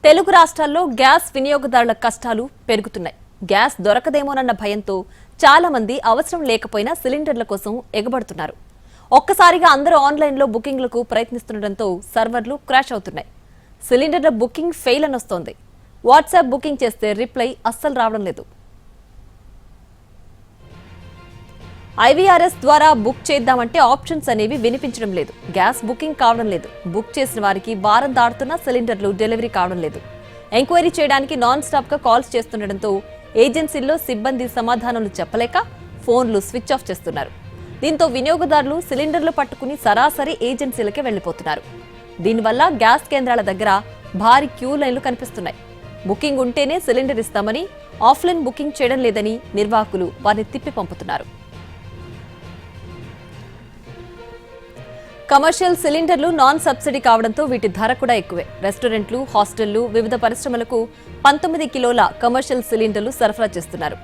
తెలుగు రాష్ట్రాల్లో గ్యాస్ వినియోగదారుల కష్టాలు పెరుగుతున్నాయి. గ్యాస్ దొరకదేమోనన్న భయంతో చాలా మంది అవసరం లేకపోయినా సిలిండర్ల కోసం ఎగబడుతున్నారు. ఒక్కసారిగా అందరూ ఆన్లైన్లో బుకింగ్లకు ప్రయత్నిస్తుండటంతో సర్వర్లు క్రాష్ అవుతున్నాయి. సిలిండర్ల బుకింగ్ ఫెయిల్ అని వస్తోంది. వాట్సాప్ బుకింగ్ చేస్తే రిప్లై అస్సలు రావడం లేదు. IVRS ద్వారా బుక్ చేద్దామంటే ఆప్షన్స్ అనేవి వినిపించడం లేదు. గ్యాస్ బుకింగ్ కావడం లేదు. బుక్ చేసిన వారికి వారం దాటుతున్న సిలిండర్లు డెలివరీ కావడం లేదు. ఎంక్వైరీ చేయడానికి నాన్ స్టాప్ గా కాల్స్ చేస్తుండటంతో ఏజెన్సీల్లో సిబ్బంది సమాధానాలు చెప్పలేక ఫోన్లు స్విచ్ ఆఫ్ చేస్తున్నారు. దీంతో వినియోగదారులు సిలిండర్లు పట్టుకుని సరాసరి ఏజెన్సీలకే వెళ్లిపోతున్నారు. దీనివల్ల గ్యాస్ కేంద్రాల దగ్గర భారీ క్యూ లైన్లు కనిపిస్తున్నాయి. బుకింగ్ ఉంటేనే సిలిండర్ ఇస్తామని ఆఫ్లైన్ బుకింగ్ చేయడం లేదని నిర్వాహకులు వారిని తిప్పి పంపుతున్నారు. కమర్షియల్ సిలిండర్లు నాన్ సబ్సిడీ కావడంతో వీటి ధర కూడా ఎక్కువే. రెస్టారెంట్లు, హాస్టళ్లు, వివిధ పరిశ్రమలకు 19 కిలోల కమర్షియల్ సిలిండర్లు సరఫరా చేస్తున్నారు.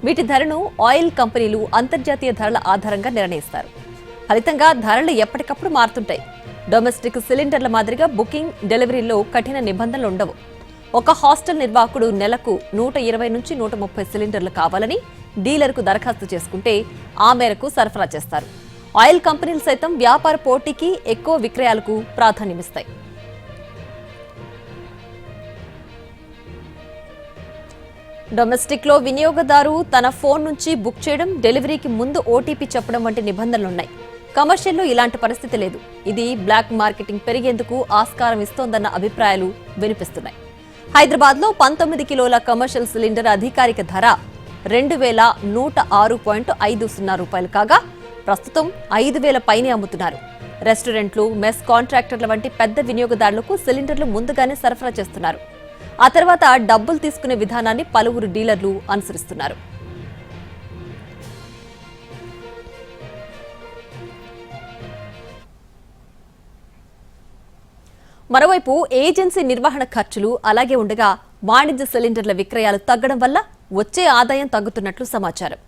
వీటి ధరను ఆయిల్ కంపెనీలు అంతర్జాతీయ ధరల ఆధారంగా నిర్ణయిస్తారు. ఫలితంగా ధరలు ఎప్పటికప్పుడు మారుతుంటాయి. డొమెస్టిక్ సిలిండర్ల మాదిరిగా బుకింగ్, డెలివరీలో కఠిన నిబంధనలు ఉండవు. ఒక హాస్టల్ నిర్వాహకుడు నెలకు 120 నుంచి 130 సిలిండర్లు కావాలని డీలర్కు దరఖాస్తు చేసుకుంటే ఆ మేరకు సరఫరా చేస్తారు. ఆయిల్ కంపెనీలు సైతం వ్యాపార పోటీకి ఎక్కువ విక్రయాలకు ప్రాధాన్యమిస్తాయి. డొమెస్టిక్ లో వినియోగదారు తన ఫోన్ నుంచి బుక్ చేయడం, డెలివరీకి ముందు OTP చెప్పడం వంటి నిబంధనలున్నాయి. కమర్షియల్లో ఇలాంటి పరిస్థితి లేదు. ఇది బ్లాక్ మార్కెటింగ్ పెరిగేందుకు ఆస్కారం ఇస్తోందన్న అభిప్రాయాలు వినిపిస్తున్నాయి. హైదరాబాద్ లో 19 కిలోల కమర్షియల్ సిలిండర్ అధికారిక ధర 2106.50 రూపాయలు కాగా ప్రస్తుతం 5000 పైనే అమ్ముతున్నారు. రెస్టారెంట్లు, మెస్ కాంట్రాక్టర్ల వంటి పెద్ద వినియోగదారులకు సిలిండర్లు ముందుగానే సరఫరా చేస్తున్నారు. ఆ తర్వాత డబ్బులు తీసుకునే విధానాన్ని పలువురు డీలర్లు అనుసరిస్తున్నారు. మరోవైపు ఏజెన్సీ నిర్వహణ ఖర్చులు అలాగే ఉండగా వాణిజ్య సిలిండర్ల విక్రయాలు తగ్గడం వల్ల వచ్చే ఆదాయం తగ్గుతున్నట్లు సమాచారం.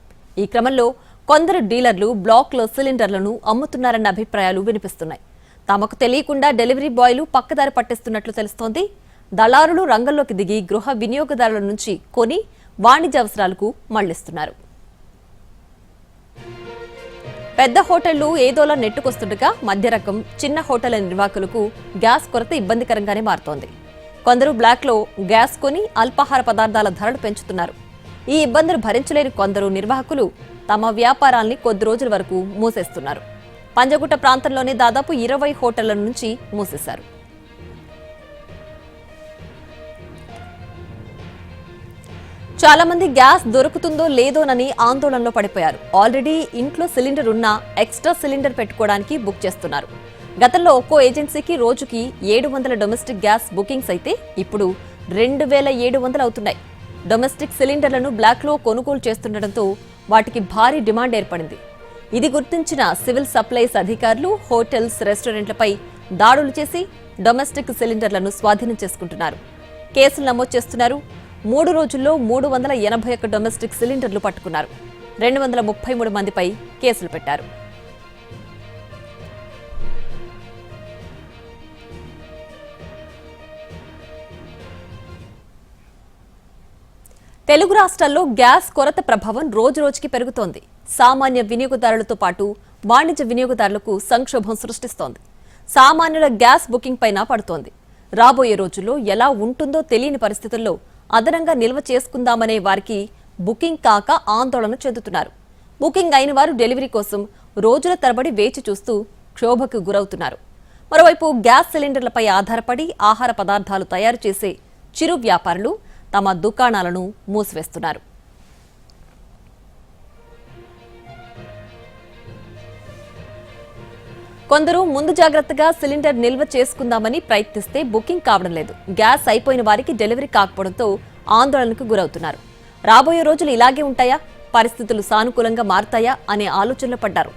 ఈ క్రమంలో కొందరు డీలర్లు బ్లాక్లో సిలిండర్లను అమ్ముతున్నారన్న అభిప్రాయాలు వినిపిస్తున్నాయి. తమకు తెలియకుండా డెలివరీ బాయ్లు పక్కదారి పట్టిస్తున్నట్లు తెలుస్తోంది. దళారులు రంగంలోకి దిగి గృహ వినియోగదారుల నుంచి కొని వాణిజ్య అవసరాలకు మళ్లిస్తున్నారు. పెద్ద హోటళ్లు ఏదోలా నెట్టుకొస్తుండగా మధ్య రకం, చిన్న హోటళ్ల నిర్వాహకులకు గ్యాస్ కొరత ఇబ్బందికరంగానే మారుతోంది. కొందరు బ్లాక్లో గ్యాస్ కొని అల్పాహార పదార్థాల ధరలు పెంచుతున్నారు. ఈ ఇబ్బందులు భరించలేని కొందరు నిర్వాహకులు తమ వ్యాపారాల్ని కొద్ది రోజుల వరకు మూసేస్తున్నారు. పంజగుట్ట ప్రాంతంలోనే దాదాపు 20 హోటళ్ల నుంచి మూసేశారు. చాలా మంది గ్యాస్ దొరుకుతుందో లేదోనని ఆందోళనలో పడిపోయారు. ఆల్రెడీ ఇంట్లో సిలిండర్ ఉన్నా ఎక్స్ట్రా సిలిండర్ పెట్టుకోవడానికి బుక్ చేస్తున్నారు. గతంలో ఒక్కో ఏజెన్సీకి రోజుకి 700 డొమెస్టిక్ గ్యాస్ బుకింగ్స్ అయితే ఇప్పుడు 2700 అవుతున్నాయి. డొమెస్టిక్ సిలిండర్లను బ్లాక్లో కొనుగోలు చేస్తుండటంతో వాటికి భారీ డిమాండ్ ఏర్పడింది. ఇది గుర్తించిన సివిల్ సప్లైస్ అధికారులు హోటల్స్, రెస్టారెంట్లపై దాడులు చేసి డొమెస్టిక్ సిలిండర్లను స్వాధీనం చేసుకుంటున్నారు. కేసులు నమోదు చేస్తున్నారు. 3 రోజుల్లో 381 డొమెస్టిక్ సిలిండర్లు పట్టుకున్నారు. 233 మందిపై కేసులు పెట్టారు. తెలుగు రాష్ట్రాల్లో గ్యాస్ కొరత ప్రభావం రోజురోజుకి పెరుగుతోంది. సామాన్య వినియోగదారులతో పాటు వాణిజ్య వినియోగదారులకు సంక్షోభం సృష్టిస్తోంది. సామాన్యుల గ్యాస్ బుకింగ్ పైన పడుతోంది. రాబోయే రోజుల్లో ఎలా ఉంటుందో తెలియని పరిస్థితుల్లో అదనంగా నిల్వ చేసుకుందామనే వారికి బుకింగ్ కాక ఆందోళన చెందుతున్నారు. బుకింగ్ అయిన వారు డెలివరీ కోసం రోజుల తరబడి వేచి చూస్తూ క్షోభకు గురవుతున్నారు. మరోవైపు గ్యాస్ సిలిండర్లపై ఆధారపడి ఆహార పదార్థాలు తయారు చేసే చిరు వ్యాపారులు తమ దుకాణాలను మూసివేస్తున్నారు. కొందరు ముందు జాగ్రత్తగా సిలిండర్ నిల్వ చేసుకుందామని ప్రయత్నిస్తే బుకింగ్ కావడం లేదు. గ్యాస్ అయిపోయిన వారికి డెలివరీ కాకపోవడంతో ఆందోళనకు గురవుతున్నారు. రాబోయే రోజులు ఇలాగే ఉంటాయా, పరిస్థితులు సానుకూలంగా మారుతాయా అనే ఆలోచనలో పడ్డారు.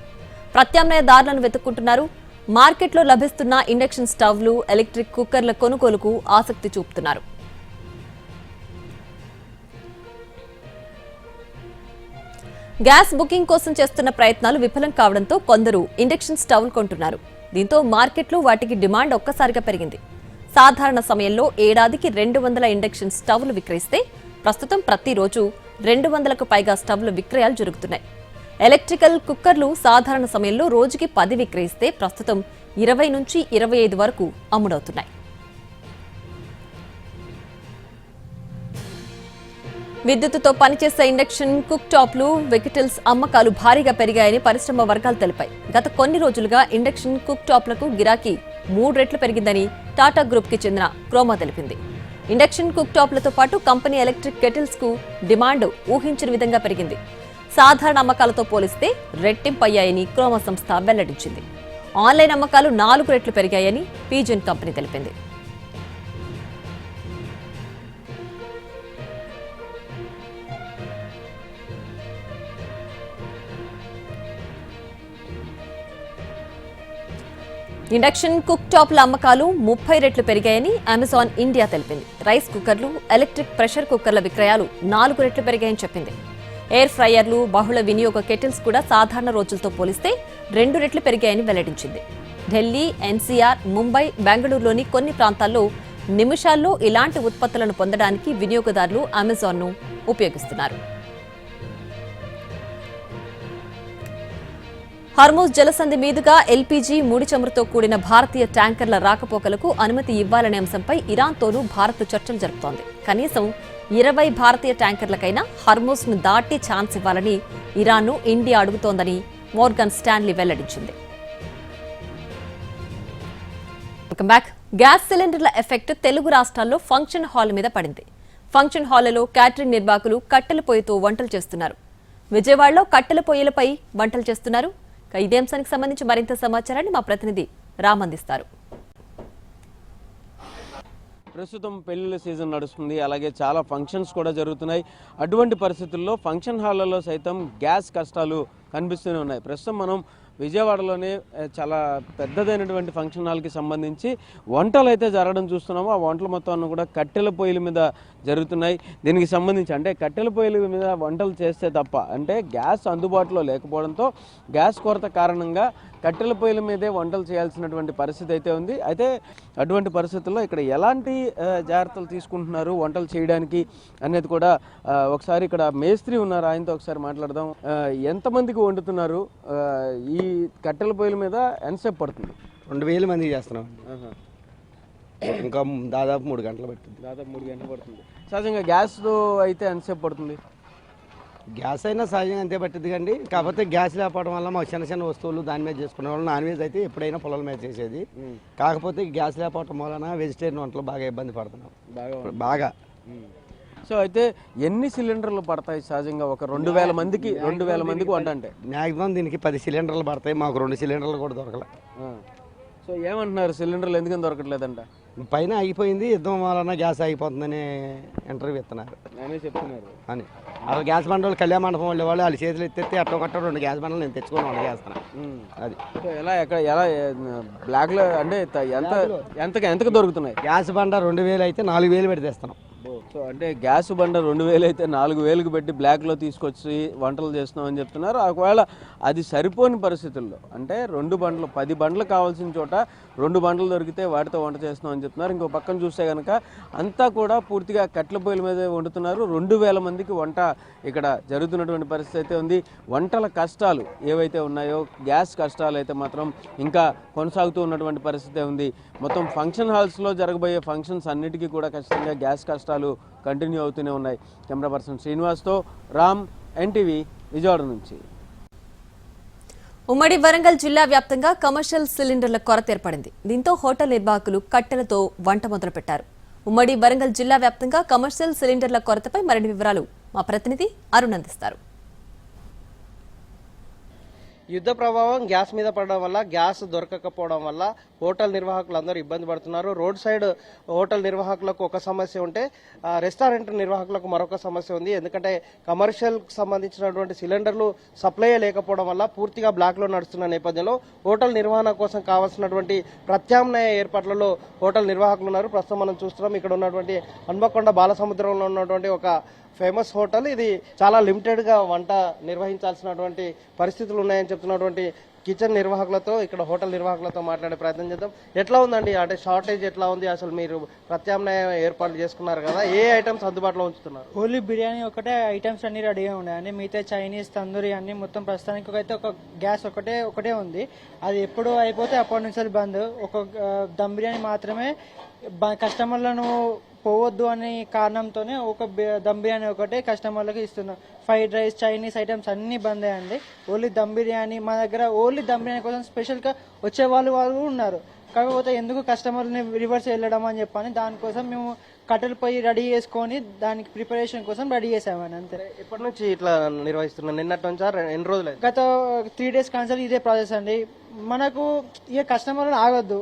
ప్రత్యామ్నాయ దారులను వెతుక్కుంటున్నారు. మార్కెట్లో లభిస్తున్న ఇండక్షన్ స్టవ్లు, ఎలక్ట్రిక్ కుక్కర్ల కొనుగోలుకు ఆసక్తి చూపుతున్నారు. గ్యాస్ బుకింగ్ కోసం చేస్తున్న ప్రయత్నాలు విఫలం కావడంతో కొందరు ఇండక్షన్ స్టవ్లు కొంటున్నారు. దీంతో మార్కెట్లో వాటికి డిమాండ్ ఒక్కసారిగా పెరిగింది. సాధారణ సమయంలో ఏడాదికి 200 ఇండక్షన్ స్టవ్లు విక్రయిస్తే ప్రస్తుతం ప్రతిరోజు 200కు పైగా స్టవ్లు విక్రయాలు జరుగుతున్నాయి. ఎలక్ట్రికల్ కుక్కర్లు సాధారణ సమయంలో రోజుకి 10 విక్రయిస్తే ప్రస్తుతం 20 నుంచి 25 వరకు అమ్ముడవుతున్నాయి. విద్యుత్తుతో పనిచేసే ఇండక్షన్ కుక్ టాప్లు, వెకిటిల్స్ అమ్మకాలు భారీగా పెరిగాయని పరిశ్రమ వర్గాలు తెలిపాయి. గత కొన్ని రోజులుగా ఇండక్షన్ కుక్ టాప్లకు గిరాకీ 3 రెట్లు పెరిగిందని టాటా గ్రూప్ కి చెందిన క్రోమా తెలిపింది. ఇండక్షన్ కుక్ టాప్లతో పాటు కంపెనీ ఎలక్ట్రిక్ కెటిల్స్ కు డిమాండ్ ఊహించిన విధంగా పెరిగింది. సాధారణ అమ్మకాలతో పోలిస్తే రెట్టింపయ్యాయని క్రోమా సంస్థ వెల్లడించింది. ఆన్లైన్ అమ్మకాలు 4 రెట్లు పెరిగాయని పీజన్ కంపెనీ తెలిపింది. ఇండక్షన్ కుక్ టాప్ల అమ్మకాలు 30 రెట్లు పెరిగాయని అమెజాన్ ఇండియా తెలిపింది. రైస్ కుక్కర్లు, ఎలక్ట్రిక్ ప్రెషర్ కుక్కర్ల విక్రయాలు 4 రెట్లు పెరిగాయని చెప్పింది. ఎయిర్ ఫ్రైయర్లు, బహుళ వినియోగ కెటిల్స్ కూడా సాధారణ రోజులతో పోలిస్తే 2 రెట్లు పెరిగాయని వెల్లడించింది. ఢిల్లీ, ఎన్సీఆర్, ముంబై, బెంగళూరులోని కొన్ని ప్రాంతాల్లో నిమిషాల్లో ఇలాంటి ఉత్పత్తులను పొందడానికి వినియోగదారులు అమెజాన్ను ఉపయోగిస్తున్నారు. హర్మూజ్ జలసంధి మీదుగా ఎల్పీజీ, ముడి చమురుతో కూడిన భారతీయ ట్యాంకర్ల రాకపోకలకు అనుమతి ఇవ్వాలనే అంశంపై ఇరాన్తోనూ భారత్ చర్చలు జరుపుతోంది. కనీసం 20 భారతీయ ట్యాంకర్లకైనా హర్మూజ్ ను దాటి ఛాన్స్ ఇవ్వాలని ఇరాన్ను ఇండియా అడుగుతోందని మోర్గన్ స్టాన్లీ వెల్లడించింది. గ్యాస్ సిలిండర్ల ఎఫెక్ట్ తెలుగు రాష్ట్రాల్లో ఫంక్షన్ హాల్ మీద పడింది. ఫంక్షన్ హాళ్లలో క్యాటరింగ్ నిర్వాహకులు కట్టెల పొయ్యితో వంటలు చేస్తున్నారు. విజయవాడలో కట్టెల పొయ్యిలపై వంటలు చేస్తున్నారు. ఇదే అంశానికి సంబంధించి మరింత సమాచారాన్ని మా ప్రతినిధి రామ్ అందిస్తారు. ప్రస్తుతం పెళ్లిళ్ళ సీజన్ నడుస్తుంది, అలాగే చాలా ఫంక్షన్స్ కూడా జరుగుతున్నాయి. అటువంటి పరిస్థితుల్లో ఫంక్షన్ హాళ్లలో సైతం గ్యాస్ కష్టాలు కనిపిస్తూనే ఉన్నాయి. ప్రస్తుతం మనం విజయవాడలోనే చాలా పెద్దదైనటువంటి ఫంక్షన్ హాల్కి సంబంధించి వంటలు అయితే జరగడం చూస్తున్నాము. ఆ వంటలు మొత్తం కూడా కట్టెల పొయ్యిల మీద జరుగుతున్నాయి. దీనికి సంబంధించి అంటే కట్టెల పొయ్యిల మీద వంటలు చేస్తే తప్ప అంటే గ్యాస్ అందుబాటులో లేకపోవడంతో గ్యాస్ కొరత కారణంగా కట్టెల పొయ్యిల మీదే వంటలు చేయాల్సినటువంటి పరిస్థితి అయితే ఉంది. అయితే అటువంటి పరిస్థితుల్లో ఇక్కడ ఎలాంటి జాగ్రత్తలు తీసుకుంటున్నారు వంటలు చేయడానికి అనేది కూడా ఒకసారి ఇక్కడ మేస్త్రి ఉన్నారు, ఆయనతో ఒకసారి మాట్లాడదాం. ఎంతమందికి వండుతున్నారు? ఈ కట్టెల పొయ్యిల మీద ఎంతసేపు పడుతుంది? 2000 మందికి చేస్తున్నాం. ఇంకా దాదాపు 3 గంటలు పడుతుంది. దాదాపు 3 గంటలు పడుతుంది. సహజంగా గ్యాస్తో అయితే ఎంతసేపు పడుతుంది? గ్యాస్ అయినా సహజంగా అంతే పట్టింది కండి. కాకపోతే గ్యాస్ లేకపోవడం వల్ల మాకు చిన్న చిన్న వస్తువులు దాని మీద చేసుకునే వాళ్ళు. నాన్ వెజ్ అయితే ఎప్పుడైనా పొలాల మీద చేసేది. కాకపోతే గ్యాస్ లేకపోవడం వలన వెజిటేరియన్ వంటలు బాగా ఇబ్బంది పడుతున్నాం బాగా. సో అయితే ఎన్ని సిలిండర్లు పడతాయి సహజంగా ఒక 2000 మందికి వంట అంటే? మ్యాక్సిమం దీనికి 10 సిలిండర్లు పడతాయి. మాకు 2 సిలిండర్లు కూడా దొరకలే. సో ఏమంటున్నారు, సిలిండర్లు ఎందుకని దొరకట్లేదంట? పైన అయిపోయింది, యుద్ధం వలన గ్యాస్ అయిపోతుందని ఇంటర్వ్యూ ఇస్తున్నారు చెప్తున్నారు అని. అసలు గ్యాస్ బండలు కళ్యాణ మండపం వెళ్ళే వాళ్ళు వాళ్ళ చేతులు ఎత్తే అట్టో కట్ట 2 గ్యాస్ బండలు నేను తెచ్చుకొని వంట చేస్తున్నాను. అది ఎలా బ్లాక్లో అంటే ఎంతకు దొరుకుతున్నాయి? గ్యాస్ బండ 2000 అయితే 4000 పెట్టి తెస్తున్నాం. సో అంటే గ్యాస్ బండ 2000 అయితే 4000కి పెట్టి బ్లాక్లో తీసుకొచ్చి వంటలు చేస్తున్నామని చెప్తున్నారు. ఒకవేళ అది సరిపోని పరిస్థితుల్లో అంటే 2 బండ్లు 10 బండ్లు కావాల్సిన చోట 2 బండ్లు దొరికితే వాటితో వంట చేస్తున్నామని చెప్తున్నారు. ఇంకో పక్కన చూస్తే కనుక అంతా కూడా పూర్తిగా కట్టెల పొయ్యిల మీద వండుతున్నారు. 2000 మందికి వంట ఇక్కడ జరుగుతున్నటువంటి పరిస్థితి అయితే ఉంది. వంటల కష్టాలు ఏవైతే ఉన్నాయో గ్యాస్ కష్టాలు అయితే మాత్రం ఇంకా కొనసాగుతూ ఉన్నటువంటి పరిస్థితి ఉంది. మొత్తం ఫంక్షన్ హాల్స్లో జరగబోయే ఫంక్షన్స్ అన్నిటికీ కూడా ఖచ్చితంగా గ్యాస్ కష్టాలు కంటిన్యూ అవుతూనే ఉన్నాయి. కెమెరా పర్సన్ శ్రీనివాస్తో రామ్, ఎన్టీవీ, విజయవాడ నుంచి. ఉమ్మడి వరంగల్ జిల్లా వ్యాప్తంగా కమర్షియల్ సిలిండర్ల కొరత ఏర్పడింది. దీంతో హోటల్ నిర్వాహకులు కట్టెలతో వంట మొదలుపెట్టారు. ఉమ్మడి వరంగల్ జిల్లా వ్యాప్తంగా కమర్షియల్ సిలిండర్ల కొరతపై మరిన్ని వివరాలు మా ప్రతినిధి అరుణ్ అందిస్తారు. యుద్ధ ప్రభావం గ్యాస్ మీద పడడం వల్ల గ్యాస్ దొరకకపోవడం వల్ల హోటల్ నిర్వాహకులు అందరూ ఇబ్బంది పడుతున్నారు. రోడ్ సైడ్ హోటల్ నిర్వాహకులకు ఒక సమస్య ఉంటే రెస్టారెంట్ నిర్వాహకులకు మరొక సమస్య ఉంది. ఎందుకంటే కమర్షియల్ సంబంధించినటువంటి సిలిండర్లు సప్లై లేకపోవడం వల్ల పూర్తిగా బ్లాక్లో నడుస్తున్న నేపథ్యంలో హోటల్ నిర్వహణ కోసం కావాల్సినటువంటి ప్రత్యామ్నాయ ఏర్పాట్లలో హోటల్ నిర్వాహకులు ఉన్నారు. ప్రస్తుతం మనం చూస్తున్నాం ఇక్కడ ఉన్నటువంటి హన్మకొండ బాలసముద్రంలో ఉన్నటువంటి ఒక ఫేమస్ హోటల్. ఇది చాలా లిమిటెడ్గా వంట నిర్వహించాల్సినటువంటి పరిస్థితులు ఉన్నాయని చెప్తున్నటువంటి కిచెన్ నిర్వాహకులతో, ఇక్కడ హోటల్ నిర్వాహకులతో మాట్లాడే ప్రయత్నం చేద్దాం. ఎట్లా ఉందండి, అంటే షార్టేజ్ ఎట్లా ఉంది, అసలు మీరు ప్రత్యామ్నాయ ఏర్పాట్లు చేసుకున్నారు కదా, ఏ ఐటమ్స్ అందుబాటులో ఉంచుతున్నారు? ఓన్లీ బిర్యానీ ఒకటే ఐటమ్స్ అన్ని రెడీగా ఉన్నాయండి. మిగతా చైనీస్, తందూరి అన్ని మొత్తం ప్రస్తుతానికి అయితే ఒక గ్యాస్ ఒకటే ఉంది. అది ఎప్పుడు అయిపోతే అప్పటి నుంచి బంద్. ఒక దమ్ బిర్యానీ మాత్రమే కస్టమర్లను పోవద్దు అనే కారణంతోనే ఒక దమ్ బిర్యానీ ఒకటే కస్టమర్లకు ఇస్తున్నాం. ఫ్రైడ్ రైస్, చైనీస్ ఐటమ్స్ అన్ని బంద్ అయ్యండి. ఓన్లీ దమ్ బిర్యానీ మా దగ్గర, ఓన్లీ దమ్ బిర్యానీ కోసం స్పెషల్గా వచ్చే వాళ్ళు ఉన్నారు. కాకపోతే ఎందుకు కస్టమర్ని రివర్స్ వెళ్ళడం అని చెప్పని దానికోసం మేము కట్టెలు పొయ్యి రెడీ చేసుకొని దానికి ప్రిపరేషన్ కోసం రెడీ చేసామని అంతే. ఎప్పటి నుంచి ఇట్లా నిర్వహిస్తున్నాం? నిన్నటి నుంచా, ఎన్ని రోజులు? గత 3 days కాన్సల్ ఇదే ప్రాసెస్ అండి. మనకు ఇక కస్టమర్లు ఆగొద్దు,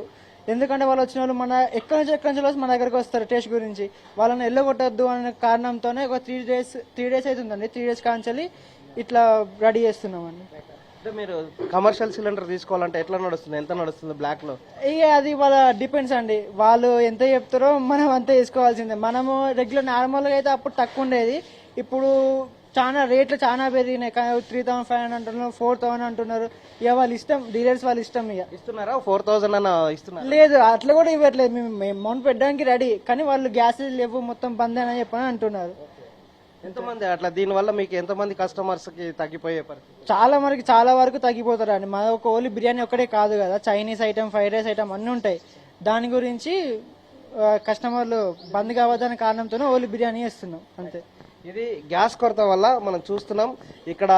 ఎందుకంటే వాళ్ళు వచ్చిన వాళ్ళు మన ఎక్కడి నుంచి మన దగ్గరకు వస్తారు టేస్ట్ గురించి. వాళ్ళని వెళ్ళగొట్టద్దు అనే కారణంతోనే ఒక 3 days అవుతుందండి. 3 days కాన్సల్ ఇట్లా రెడీ చేస్తున్నామండి. అంటే మీరు కమర్షియల్ సిలిండర్ తీసుకోవాలంటే ఎట్లా నడుస్తుంది, ఎంత నడుస్తుంది బ్లాక్ లో? ఇక అది వాళ్ళ డిపెండ్స్ అండి. వాళ్ళు ఎంత చెప్తారో మనం అంతే వేసుకోవాల్సిందే. మనము రెగ్యులర్ నార్మల్గా అయితే అప్పుడు తక్కువ ఉండేది, ఇప్పుడు చాలా రేట్లు చాలా పెరిగినాయి. 3,500 అంటున్నారు, 4,000 అంటున్నారు. ఇక వాళ్ళ ఇష్టం, డీలర్స్ వాళ్ళ ఇష్టం. ఇక ఇస్తున్నారా 4,000 అన్న ఇస్తున్నారు? లేదు, అట్లా కూడా ఇవ్వట్లేదు. మేము అమౌంట్ పెట్టడానికి రెడీ, కానీ వాళ్ళు గ్యాస్ లేవు మొత్తం బంద్ అని చెప్పని అంటున్నారు. ఎంతమంది అట్లా దీనివల్ల మీకు ఎంతమంది కస్టమర్స్ కి తగ్గిపోయే పరిస్థితి? చాలా వరకు తగ్గిపోతారు అండి. మా ఒక ఓన్లీ బిర్యానీ ఒక్కటే కాదు కదా, Chinese item, fried rice item అన్నీ ఉంటాయి. దాని గురించి కస్టమర్లు బంద్ కావద్దనే కారణంతోనే ఓన్లీ బిర్యానీ ఇస్తున్నాం అంతే. ఇది గ్యాస్ కొరత వల్ల మనం చూస్తున్నాం. ఇక్కడ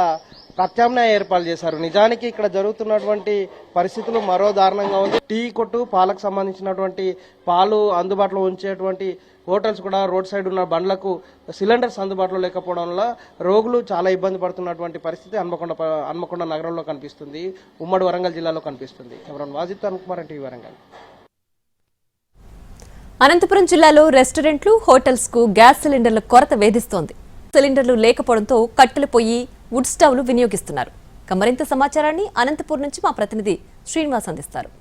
ప్రత్యామ్నాయ ఏర్పాట్లు చేశారు. నిజానికి ఇక్కడ జరుగుతున్నటువంటి పరిస్థితులు మరో దారుణంగా ఉంది. టీ కొట్టు, పాలకు సంబంధించినటువంటి పాలు అందుబాటులో ఉంచేటువంటి హోటల్స్ కూడా రోడ్ సైడ్ ఉన్న బండ్లకు సిలిండర్స్ అందుబాటులో లేకపోవడం వల్ల రోగులు చాలా ఇబ్బంది పడుతున్నటువంటి పరిస్థితి హన్మకొండ నగరంలో కనిపిస్తుంది, ఉమ్మడి వరంగల్ జిల్లాలో కనిపిస్తుంది. ఎవరైనా వాజిత్ అనుకుమార్, టీవీ వరంగల్. అనంతపురం జిల్లాలో రెస్టారెంట్లు, హోటల్స్ కు గ్యాస్ సిలిండర్ల కొరత వేధిస్తోంది. సిలిండర్లు లేకపోవడంతో కట్టెలు పొయ్యి, వుడ్ స్టవ్లు వినియోగిస్తున్నారు. మరింత సమాచారాన్ని అనంతపురం నుంచి మా ప్రతినిధి శ్రీనివాస్ అందిస్తారు.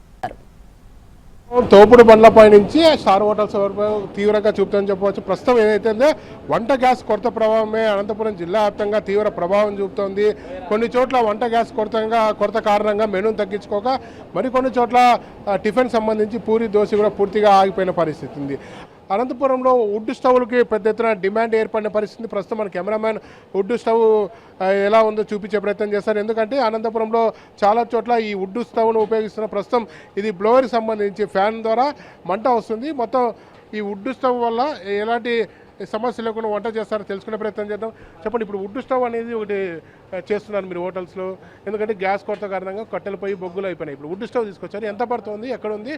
తోపుడు బండ్లపై నుంచి స్టార్ హోటల్స్ వరకు తీవ్రంగా చూపుతుందని చెప్పవచ్చు. ప్రస్తుతం ఏదైతే వంట గ్యాస్ కొరత ప్రభావమే అనంతపురం జిల్లా వ్యాప్తంగా తీవ్ర ప్రభావం చూపుతోంది. కొన్ని చోట్ల వంట గ్యాస్ కొరత కారణంగా మెనూను తగ్గించుకోక మరికొన్ని చోట్ల టిఫిన్ సంబంధించి పూరి, దోశ కూడా పూర్తిగా ఆగిపోయిన పరిస్థితి ఉంది. అనంతపురంలో వుడ్ స్టవ్లకి పెద్ద ఎత్తున డిమాండ్ ఏర్పడిన పరిస్థితి. ప్రస్తుతం మన కెమెరామ్యాన్ వుడ్ స్టవ్ ఎలా ఉందో చూపించే ప్రయత్నం చేస్తారు. ఎందుకంటే అనంతపురంలో చాలా చోట్ల ఈ వుడ్ స్టవ్ను ఉపయోగిస్తున్న ప్రస్తుతం ఇది బ్లోవర్కి సంబంధించి ఫ్యాన్ ద్వారా మంట వస్తుంది. మొత్తం ఈ వుడ్ స్టవ్ వల్ల ఎలాంటి సమస్య లేకుండా వంట చేస్తారో తెలుసుకునే ప్రయత్నం చేద్దాం. చెప్పండి, ఇప్పుడు వుడ్ స్టవ్ అనేది ఒకటి చేస్తున్నారు మీరు హోటల్స్లో, ఎందుకంటే గ్యాస్ కొరత కారణంగా కట్టెలు పోయి బొగ్గులు అయిపోయినాయి. ఇప్పుడు వుడ్ స్టవ్ తీసుకొచ్చారు, ఎంత పడుతుంది, ఎక్కడ ఉంది,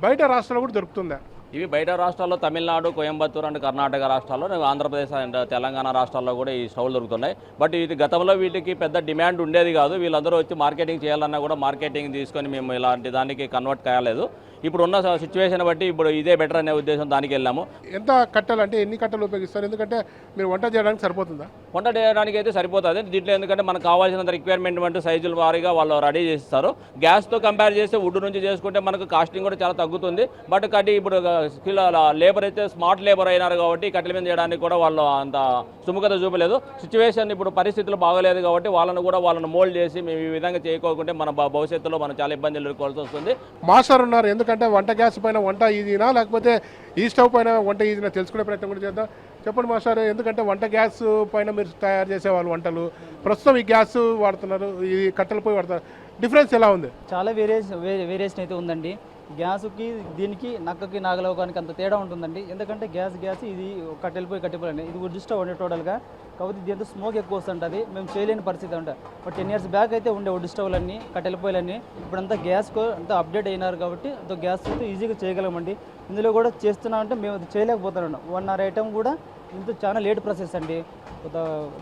బయట రాష్ట్రాల్లో కూడా దొరుకుతుందా? ఇవి బయట రాష్ట్రాల్లో తమిళనాడు, కోయంబత్తూరు అండ్ కర్ణాటక రాష్ట్రాల్లో, ఆంధ్రప్రదేశ్ అండ్ తెలంగాణ రాష్ట్రాల్లో కూడా ఈ స్టవ్లు దొరుకుతున్నాయి. బట్ ఇది గతంలో వీటికి పెద్ద డిమాండ్ ఉండేది కాదు. వీళ్ళందరూ వచ్చి మార్కెటింగ్ చేయాలన్నా కూడా మార్కెటింగ్ తీసుకొని మేము ఇలాంటి దానికి కన్వర్ట్ కాలేదు. ఇప్పుడు ఉన్న సిచ్యువేషన్ బట్టి ఇప్పుడు ఇదే బెటర్ అనే ఉద్దేశం దానికి వెళ్ళాము. ఎంత కట్టెలు అంటే ఎన్ని కట్టెలు ఉపయోగిస్తారు? ఎందుకంటే మీరు వంట చేయడానికి సరిపోతుందా? వంట చేయడానికి అయితే సరిపోతుంది దీంట్లో, ఎందుకంటే మనకు కావాల్సినంత రిక్వైర్మెంట్ సైజుల వారీగా వాళ్ళు రెడీ చేస్తారు. గ్యాస్తో కంపేర్ చేస్తే వుడ్ నుంచి చేసుకుంటే మనకు కాస్టింగ్ కూడా చాలా తగ్గుతుంది. బట్ కట్టి ఇప్పుడు స్కిల్ లేబర్ అయితే స్మార్ట్ లేబర్ అయినారు కాబట్టి కట్టెల మీద చేయడానికి కూడా వాళ్ళు అంత సుముఖత చూపలేదు. సిచ్యువేషన్ ఇప్పుడు పరిస్థితులు బాగలేదు కాబట్టి వాళ్ళను మోల్డ్ చేసి మేము ఈ విధంగా చేయకోకుంటే మన భవిష్యత్తులో మనం చాలా ఇబ్బందులు ఎదుర్కోవాల్సి వస్తుంది. మాస్టర్ ఉన్నారు, ఎందుకంటే వంట గ్యాస్ పైన వంట ఈజీనా లేకపోతే ఈ స్టవ్ పైన వంట ఈజీనా తెలుసుకునే ప్రయత్నం కూడా చేద్దాం. చెప్పండి మాస్టర్, ఎందుకంటే వంట గ్యాస్ పైన మీరు తయారు చేసేవాళ్ళు వంటలు, ప్రస్తుతం ఈ గ్యాస్ వాడుతున్నారు, ఈ కట్టెలు పోయి వాడుతున్నారు, డిఫరెన్స్ ఎలా ఉంది? చాలా వేరియేషన్ అయితే ఉందండి. గ్యాస్కి దీనికి నక్కకి నాగలోకానికి అంత తేడా ఉంటుందండి. ఎందుకంటే గ్యాస్ ఇది కట్టెలిపోయి ఇది వుడ్ స్టవ్ ఉండే టోటల్గా. కాబట్టి దీంతో స్మోక్ ఎక్కువ వస్తుంటుంది, మేము చేయలేని పరిస్థితి ఉంటుంది. బట్ 10 years బ్యాక్ అయితే ఉండే వుడ్ స్టవ్లన్నీ, కట్టెలిపోయిలన్నీ. ఇప్పుడంతా గ్యాస్కు అంతా అప్డేట్ అయినారు కాబట్టి గ్యాస్తో ఈజీగా చేయగలమండి. ఇందులో కూడా చేస్తున్నామంటే మేము చేయలేకపోతున్నాం. 1 hour ఐటమ్ కూడా ఇంత చాలా లేట్ ప్రాసెస్ అండి.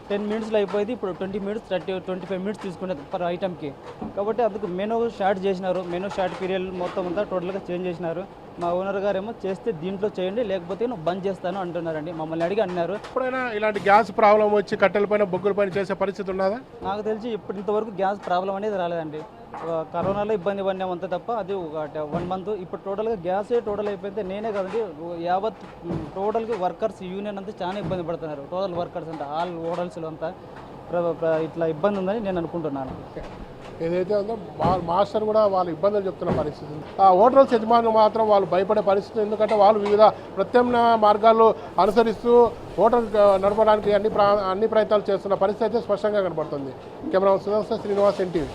10 minutesలో అయిపోయింది, ఇప్పుడు 20 minutes 25 minutes తీసుకునేది పర్ ఐటమ్కి. కాబట్టి అందుకు మెనూ స్టార్ట్ చేసినారు. మెనూ స్టార్ట్ పీరియడ్ మొత్తం అంతా టోటల్గా చేంజ్ చేసినారు. మా ఓనర్ గారు ఏమో చేస్తే దీంట్లో చేయండి, లేకపోతే నువ్వు బంద్ చేస్తాను అంటున్నారండి. మమ్మల్ని అడిగి అన్నారు. ఎప్పుడైనా ఇలాంటి గ్యాస్ ప్రాబ్లం వచ్చి కట్టెల పైన బొగ్గుల పైన చేసే పరిస్థితి ఉన్నదా? నాకు తెలిసి ఇంతవరకు గ్యాస్ ప్రాబ్లం అనేది రాలేదండి. కరోనాలో ఇబ్బంది పడినాం అంతే తప్ప, అది ఒక 1 month. ఇప్పుడు టోటల్గా గ్యాసే టోటల్ అయిపోతే నేనే కదండి, యావత్ టోటల్గా వర్కర్స్ యూనియన్ అంతా చాలా ఇబ్బంది పడుతున్నారు. టోటల్ వర్కర్స్ అంటే ఆల్ హోటల్స్లో అంతా ఇట్లా ఇబ్బంది ఉందని నేను అనుకుంటున్నాను. ఏదైతే ఉందో మాస్టర్ కూడా వాళ్ళు ఇబ్బందులు చెప్తున్న పరిస్థితి ఉంది. ఆ హోటల్స్ యజమానులు మాత్రం వాళ్ళు భయపడే పరిస్థితి, ఎందుకంటే వాళ్ళు వివిధ ప్రత్యామ్నాయ మార్గాలు అనుసరిస్తూ హోటల్ నడపడానికి అన్ని ప్రయత్నాలు చేస్తున్న పరిస్థితి అయితే స్పష్టంగా కనబడుతుంది. Camera Sudarshan Srinivas, NTV.